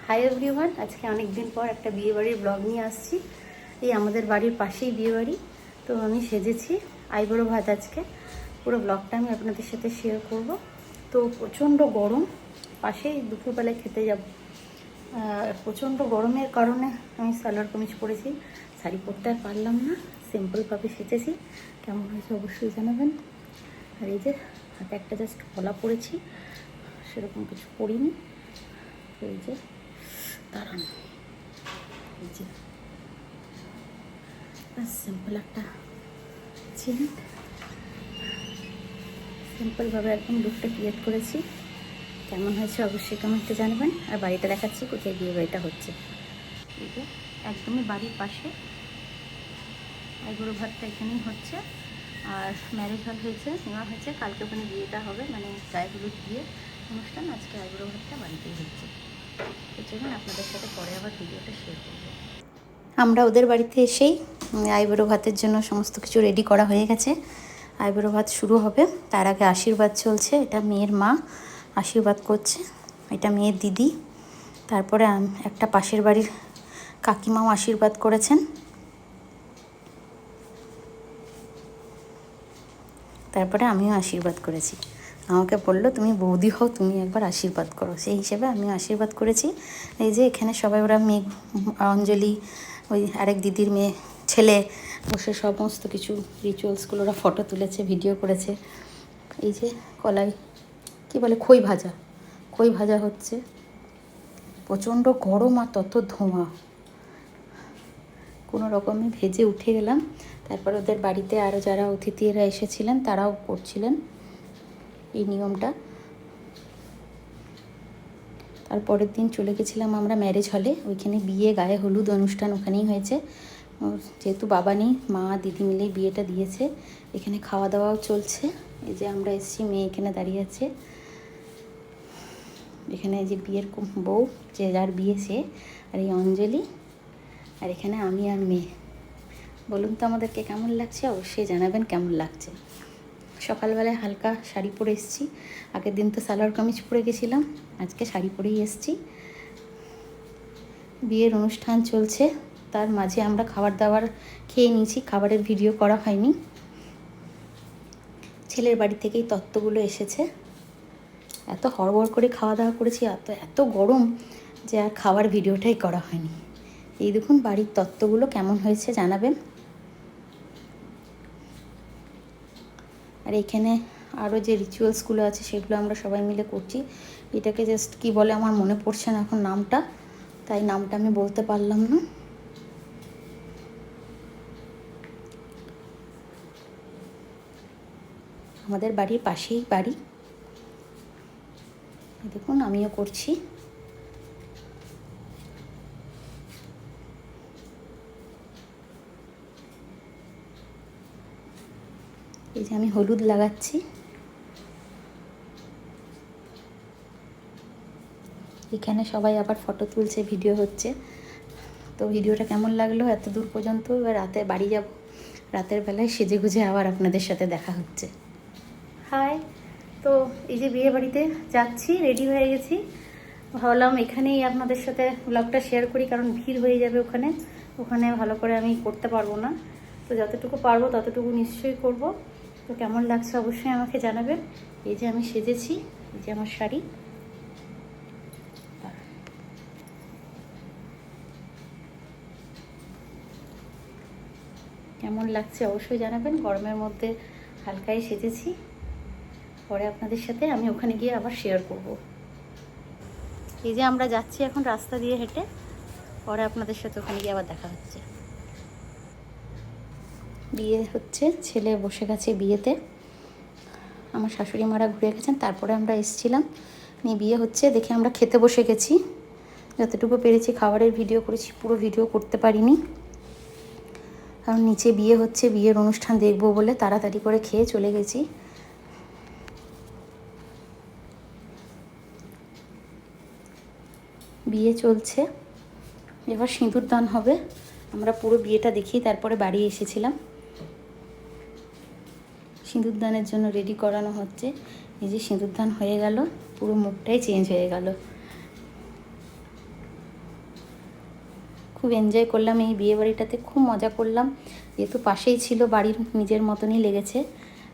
Hi everyone, আজকে অনেক দিন পর একটা বিয়ে বাড়ির ব্লগ নিয়ে আসছি। এই আমাদের বাড়ির পাশেই বিয়ে বাড়ি। তো আমি সেজেছি আইবুড়ো ভাত। আজকে পুরো ব্লগটা আমি আপনাদের সাথে শেয়ার করব। তো প্রচণ্ড গরম, পাশেই দুপুরবেলায় খেতে যাব। প্রচণ্ড গরমের কারণে আমি সালোয়ার কামিজ পরেছি, শাড়ি পরতে আর পারলাম না, সিম্পলভাবে সেজেছি। কেমন হয়েছে অবশ্যই জানাবেন। আর এই যে হাতে একটা জাস্ট কলা পরেছি, সেরকম কিছু পরিনি। এই যে দাঁড়ান, এই যে সিম্পল একটা চেন, সিম্পলভাবে একদম লুকটা ক্রিয়েট করেছি। কেমন হয়েছে অবশ্যই কমেন্টে জানাবেন। আর বাড়িটা দেখাচ্ছি, কোথায় বিয়ে বাড়িটা হচ্ছে। এই যে একদমই বাড়ির পাশে আইবুড়ো ভাতটা এখানেই হচ্ছে। আর ম্যারেজ হল হয়েছে, নেওয়া হয়েছে, কালকে ওখানে বিয়েটা হবে, মানে গায়ে হলুদ বিয়ে অনুষ্ঠান। আজকে আইবুড়ো ভাতটা বাড়িতেই হচ্ছে। তো চলুন আপনাদের সাথে পরে আবার ভিডিওটা শেয়ার করবো। আমরা ওদের বাড়িতে এসেই আইবুড়ো ভাতের জন্য সমস্ত কিছু রেডি করা হয়ে গেছে। আইবুড়ো ভাত শুরু হবে, তার আগে আশীর্বাদ চলছে। এটা মেয়ের মা আশীর্বাদ করছে, এটা মেয়ের দিদি। তারপরে একটা পাশের বাড়ির কাকিমাও আশীর্বাদ করেছেন। তারপরে আমিও আশীর্বাদ করেছি। আমাকে বললো তুমি বৌদি হও, তুমি একবার আশীর্বাদ করো। সেই হিসেবে আমিও আশীর্বাদ করেছি। এই যে এখানে সবাই ওরা মেয়ে অঞ্জলি, ওই আরেক দিদির মেয়ে ছেলে বসে সমস্ত কিছু রিচুয়ালসগুলো ওরা ফটো তুলেছে, ভিডিও করেছে। এই যে কলাই কী বলে, খই ভাজা হচ্ছে। প্রচণ্ড গরম আর তত ধোঁয়া, কোনো রকমে ভেজে উঠে গেলাম। তারপর ওদের বাড়িতে আরও যারা অতিথিরা এসেছিলেন তারাও করছিলেন এই নিয়মটা। তারপরের দিন চলে গেছিলাম আমরা ম্যারেজ হলে, ওইখানে বিয়ে, গায়ে হলুদ অনুষ্ঠান ওখানেই হয়েছে। যেহেতু বাবা নেই, মা দিদি মিলেই বিয়েটা দিয়েছে। এখানে খাওয়া দাওয়াও চলছে। এই যে আমরা এসেছি, মেয়ে এখানে দাঁড়িয়ে আছে। এখানে এই যে বিয়ের বউ, যে যার বিয়ে সে, আর এই অঞ্জলি, আর এখানে আমি আর মেয়ে। বলুন তো আমাদেরকে কেমন লাগছে, অবশ্যই জানাবেন কেমন লাগছে। সকালবেলায় হালকা শাড়ি পরে এসেছি। আগের দিন তো সালোয়ার কামিজ পরে গেছিলাম, আজকে শাড়ি পরেই এসেছি। বিয়ের অনুষ্ঠান চলছে, তার মাঝে আমরা খাবার দাবার খেয়ে নিয়েছি। খাবারের ভিডিও করা হয়নি, ছেলের বাড়ি থেকেই তত্ত্বগুলো এসেছে। এত হড়বড় করে খাওয়া দাওয়া করেছি, এত গরম যে আর খাবার ভিডিওটাই করা হয়নি। এই দেখুন বাড়ির তত্ত্বগুলো কেমন হয়েছে জানাবেন। আর এখানে আরও যে রিচুয়ালসগুলো আছে সেগুলো আমরা সবাই মিলে করছি। এটাকে জাস্ট কি বলে আমার মনে পড়ছে না এখন নামটা, তাই নামটা আমি বলতে পারলাম না। আমাদের বাড়ির পাশেই বাড়ি, দেখুন আমিও করছি। এই যে আমি হলুদ লাগাচ্ছি। এখানে সবাই আবার ফটো তুলছে, ভিডিও হচ্ছে। তো ভিডিওটা কেমন লাগলো এত দূর পর্যন্ত। এবার রাতে বাড়ি যাব, রাতের বেলায় সেজে গুজে আবার আপনাদের সাথে দেখা হচ্ছে। হাই, তো এই যে বিয়ে বাড়িতে যাচ্ছি, রেডি হয়ে গেছি। ভাবলাম এখানেই আপনাদের সাথে ব্লগটা শেয়ার করি, কারণ ভিড় হয়ে যাবে ওখানে ভালো করে আমি করতে পারবো না। তো যতটুকু পারবো ততটুকু নিশ্চয়ই করব। তো কেমন লাগছে অবশ্যই আমাকে জানাবেন। এই যে আমি সেজেছি, এই যে আমার শাড়ি। কেমন লাগছে অবশ্যই জানাবেন। গরমের মধ্যে হালকাই সেজেছি, পরে আপনাদের সাথে আমি ওখানে গিয়ে আবার শেয়ার করব। এই যে আমরা যাচ্ছি এখন রাস্তা দিয়ে হেঁটে, পরে আপনাদের সাথে ওখানে গিয়ে আবার দেখা হচ্ছে। বিয়ে হচ্ছে, ছেলে বসে গেছে বিয়েতে। আমার শাশুড়ি মারা ঘুরে গেছেন, তারপরে আমরা এসেছিলাম। নিয়ে বিয়ে হচ্ছে দেখে আমরা খেতে বসে গেছি। যতটুকু পেরেছি খাবারের ভিডিও করেছি, পুরো ভিডিও করতে পারিনি, কারণ নিচে বিয়ে হচ্ছে, বিয়ের অনুষ্ঠান দেখব বলে তাড়াতাড়ি করে খেয়ে চলে গেছি। বিয়ে চলছে, এবার সিঁদুর দান হবে। আমরা পুরো বিয়েটা দেখি তারপরে বাড়ি এসেছিলাম। সিঁদুর দানের জন্য রেডি করানো হচ্ছে। এই যে সিঁদুর দান হয়ে গেল, পুরো মুখটাই চেঞ্জ হয়ে গেল। খুব এনজয় করলাম এই বিয়েবাড়িটাতে, খুব মজা করলাম, যেহেতু পাশেই ছিল, বাড়ির নিজের মতনই লেগেছে।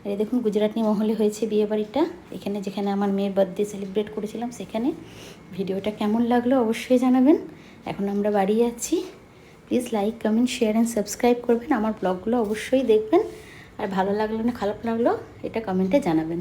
আর এই দেখুন গুজরাটি মহলে হয়েছে বিয়েবাড়িটা, এখানে যেখানে আমার মেয়ের বার্থডে সেলিব্রেট করেছিলাম সেখানে। ভিডিওটা কেমন লাগলো অবশ্যই জানাবেন। এখন আমরা বাড়ি যাচ্ছি। Please like, comment, share and subscribe করবেন। আমার ব্লগগুলো অবশ্যই দেখবেন। আর ভালো লাগলো না খারাপ লাগলো এটা কমেন্টে জানাবেন।